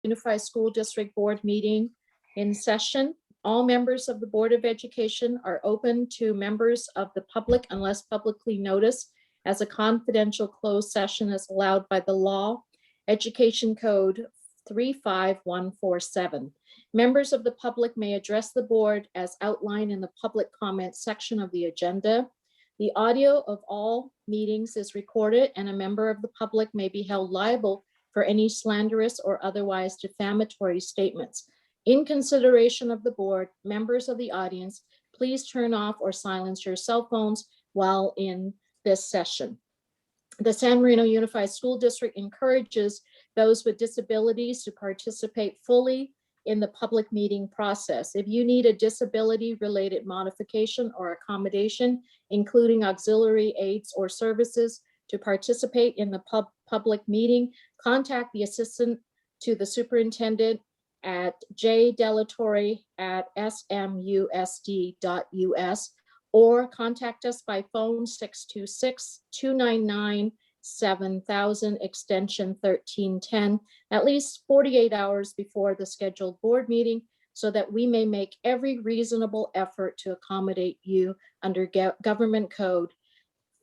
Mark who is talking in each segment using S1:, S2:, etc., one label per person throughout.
S1: Unified School District Board meeting in session. All members of the Board of Education are open to members of the public unless publicly noticed as a confidential closed session as allowed by the law, Education Code 35147. Members of the public may address the board as outlined in the public comment section of the agenda. The audio of all meetings is recorded, and a member of the public may be held liable for any slanderous or otherwise defamatory statements. In consideration of the board, members of the audience, please turn off or silence your cell phones while in this session. The San Marino Unified School District encourages those with disabilities to participate fully in the public meeting process. If you need a disability-related modification or accommodation, including auxiliary aids or services to participate in the public meeting, contact the assistant to the superintendent at jdelatory@smusd.us or contact us by phone 626-299-7000 extension 1310 at least 48 hours before the scheduled board meeting so that we may make every reasonable effort to accommodate you under Government Code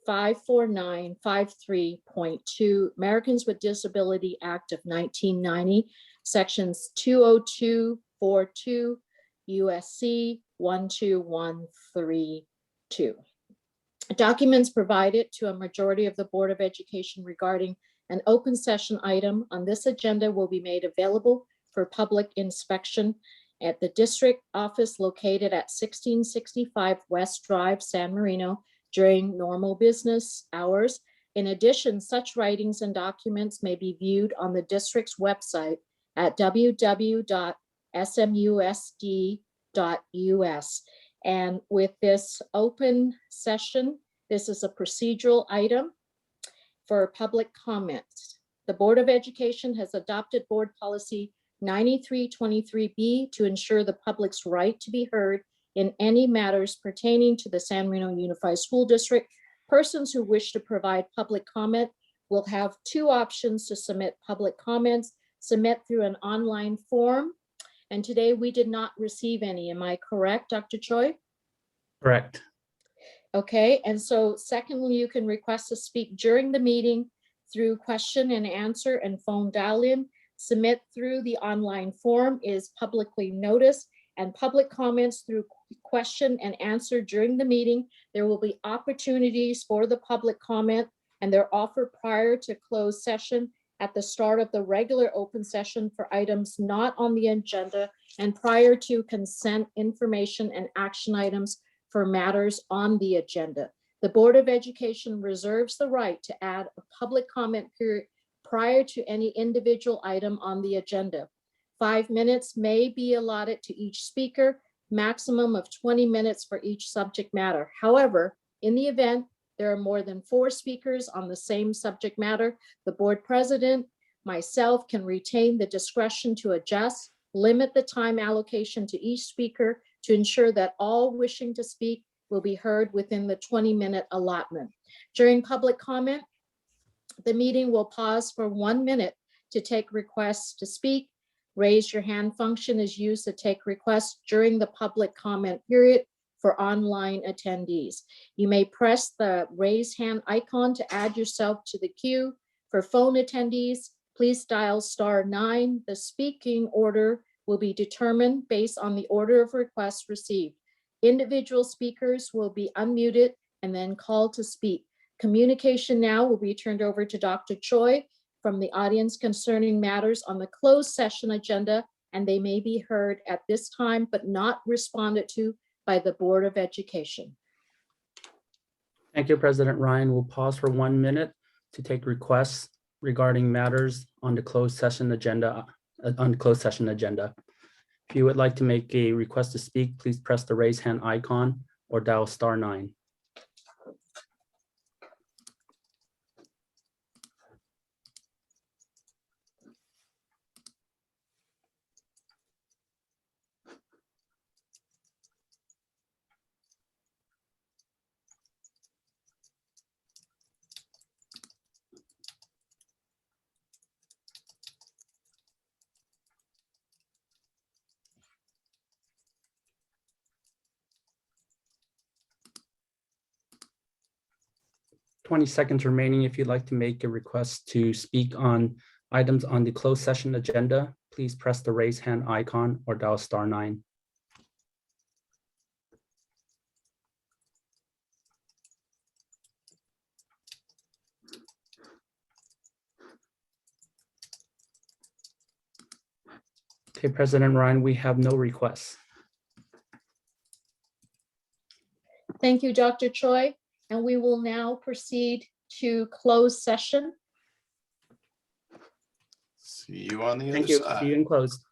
S1: 54953.2, Americans with Disability Act of 1990, sections 20242, USC 12132. Documents provided to a majority of the Board of Education regarding an open session item on this agenda will be made available for public inspection at the district office located at 1665 West Drive, San Marino, during normal business hours. In addition, such writings and documents may be viewed on the district's website at www.smusd.us. And with this open session, this is a procedural item for public comments. The Board of Education has adopted Board Policy 9323B to ensure the public's right to be heard in any matters pertaining to the San Marino Unified School District. Persons who wish to provide public comment will have two options to submit public comments: submit through an online form. And today we did not receive any. Am I correct, Dr. Choi?
S2: Correct.
S1: Okay, and so secondly, you can request to speak during the meeting through question and answer and phone dial-in. Submit through the online form is publicly noticed, and public comments through question and answer during the meeting. There will be opportunities for the public comment, and they're offered prior to closed session at the start of the regular open session for items not on the agenda and prior to consent information and action items for matters on the agenda. The Board of Education reserves the right to add a public comment period prior to any individual item on the agenda. 5 minutes may be allotted to each speaker, maximum of 20 minutes for each subject matter. However, in the event there are more than 4 speakers on the same subject matter, the board president, myself, can retain the discretion to adjust, limit the time allocation to each speaker to ensure that all wishing to speak will be heard within the 20-minute allotment. During public comment, the meeting will pause for 1 minute to take requests to speak. Raise your hand function is used to take requests during the public comment period for online attendees. You may press the raise hand icon to add yourself to the queue. For phone attendees, please dial *9. The speaking order will be determined based on the order of requests received. Individual speakers will be unmuted and then called to speak. Communication now will be turned over to Dr. Choi from the audience concerning matters on the closed session agenda, and they may be heard at this time but not responded to by the Board of Education.
S2: Thank you, President Ryan. We'll pause for 1 minute to take requests regarding matters on the closed session agenda. If you would like to make a request to speak, please press the raise hand icon or dial *9. 20 seconds remaining. If you'd like to make a request to speak on items on the closed session agenda, please press the raise hand icon or dial *9. Okay, President Ryan, we have no requests.
S1: Thank you, Dr. Choi. And we will now proceed to closed session.
S3: See you on the
S2: Thank
S3: other
S2: you.
S3: side.
S2: See you in closed.